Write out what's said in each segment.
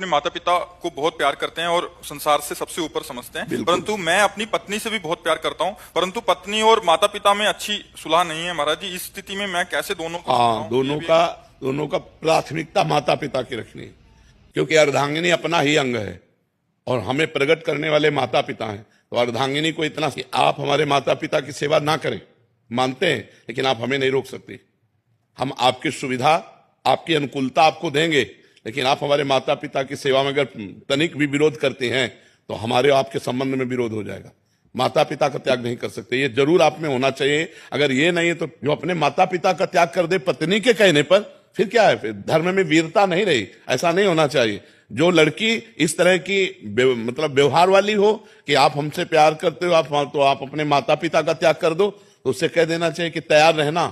अपने माता पिता को बहुत प्यार करते हैं और संसार से सबसे ऊपर समझते हैं, परंतु मैं अपनी पत्नी से भी बहुत प्यार करता हूं, परंतु पत्नी और माता पिता में अच्छी सुलह नहीं है महाराज जी। इस स्थिति में मैं कैसे दोनों को हाँ, दोनों का प्राथमिकता माता पिता की रखनी है, क्योंकि अर्धांगिनी अपना ही अंग है और हमें प्रकट करने वाले माता पिता हैं। तो अर्धांगिनी को इतना कि आप हमारे माता पिता की सेवा ना करें, मानते हैं, लेकिन आप हमें नहीं रोक सकते। हम आपकी सुविधा, आपकी अनुकूलता आपको देंगे, लेकिन आप हमारे माता पिता की सेवा में अगर तनिक भी विरोध करते हैं तो हमारे आपके संबंध में विरोध हो जाएगा। माता पिता का त्याग नहीं कर सकते, ये जरूर आप में होना चाहिए। अगर ये नहीं है तो जो अपने माता पिता का त्याग कर दे पत्नी के कहने पर, फिर क्या है, फिर धर्म में वीरता नहीं रही। ऐसा नहीं होना चाहिए। जो लड़की इस तरह की मतलब व्यवहार वाली हो कि आप हमसे प्यार करते हो, तो आप अपने माता पिता का त्याग कर दो, तो उससे कह देना चाहिए कि तैयार रहना,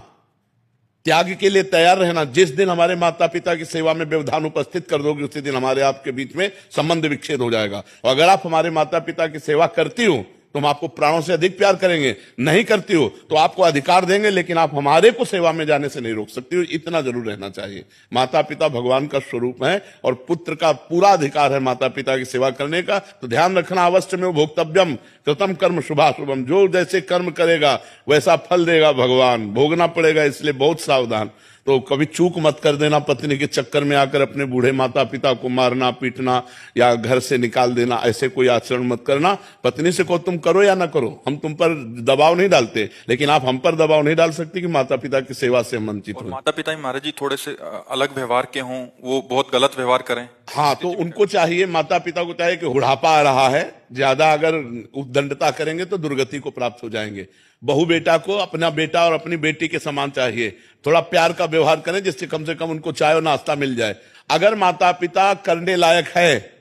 त्याग के लिए तैयार रहना। जिस दिन हमारे माता पिता की सेवा में व्यवधान उपस्थित कर दोगे, उसी दिन हमारे आपके बीच में संबंध विच्छेद हो जाएगा। और अगर आप हमारे माता पिता की सेवा करती हो तो हम आपको प्राणों से अधिक प्यार करेंगे, नहीं करती हो तो आपको अधिकार देंगे, लेकिन आप हमारे को सेवा में जाने से नहीं रोक सकती हो। इतना जरूर रहना चाहिए। माता पिता भगवान का स्वरूप है और पुत्र का पूरा अधिकार है माता पिता की सेवा करने का। तो ध्यान रखना, अवश्य में भोक्तव्यम कृतम कर्म शुभाशुभम। जो जैसे कर्म करेगा वैसा फल देगा भगवान, भोगना पड़ेगा, इसलिए बहुत सावधान। तो कभी चूक मत कर देना, पत्नी के चक्कर में आकर अपने बूढ़े माता पिता को मारना पीटना या घर से निकाल देना, ऐसे कोई आचरण मत करना। पत्नी से को तुम करो या ना करो, हम तुम पर दबाव नहीं डालते, लेकिन आप हम पर दबाव नहीं डाल सकते कि माता पिता की सेवा से हम वंचित हो। माता पिता ही महाराज जी थोड़े से अलग व्यवहार के हों, वो बहुत गलत व्यवहार करें। हाँ, तो उनको चाहिए, माता पिता को चाहिए कि बुढ़ापा आ रहा है, ज्यादा अगर उद्दंडता करेंगे तो दुर्गति को प्राप्त हो जाएंगे। बहू बेटा को अपना बेटा और अपनी बेटी के समान चाहिए। थोड़ा प्यार का व्यवहार करें जिससे कम से कम उनको चाय और नाश्ता मिल जाए। अगर माता पिता करने लायक है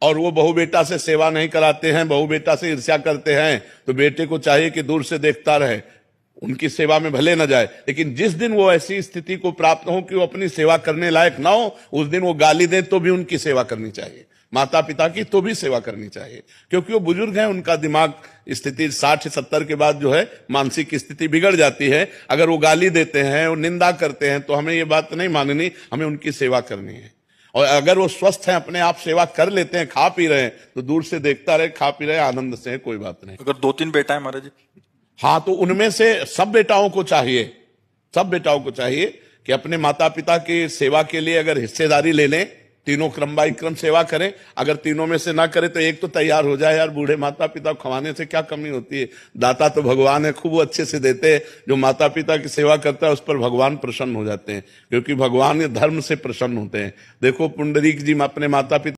और वो बहू बेटा से सेवा नहीं कराते हैं, बहू बेटा से ईर्ष्या करते हैं, तो बेटे को चाहिए कि दूर से देखता रहे, उनकी सेवा में भले न जाए। लेकिन जिस दिन वो ऐसी स्थिति को प्राप्त हो कि वो अपनी सेवा करने लायक ना हो, उस दिन वो गाली दें तो भी उनकी सेवा करनी चाहिए। माता पिता की तो भी सेवा करनी चाहिए, क्योंकि वो बुजुर्ग हैं, उनका दिमाग स्थिति 60-70 के बाद जो है मानसिक स्थिति बिगड़ जाती है। अगर वो गाली देते हैं, वो निंदा करते हैं, तो हमें ये बात नहीं माननी, हमें उनकी सेवा करनी है। और अगर वो स्वस्थ हैं, अपने आप सेवा कर लेते हैं, खा पी रहे हैं, तो दूर से देखता रहे, खा पी रहे, आनंद से है, कोई बात नहीं। अगर 2-3 बेटा है महाराज जी, हाँ, तो उनमें से सब बेटाओं को चाहिए कि अपने माता पिता की सेवा के लिए अगर हिस्सेदारी ले लें, तीनों क्रम बाई क्रम सेवा करें। अगर तीनों में से ना करे तो एक तो तैयार हो जाए। यार, बूढ़े माता पिता को खवाने से क्या कमी होती है, दाता तो भगवान है, खूब अच्छे से देते हैं। जो माता पिता की सेवा करता है उस पर भगवान प्रसन्न हो जाते हैं, क्योंकि भगवान धर्म से प्रसन्न होते हैं। देखो, पुंडरीक जी अपने माता पिता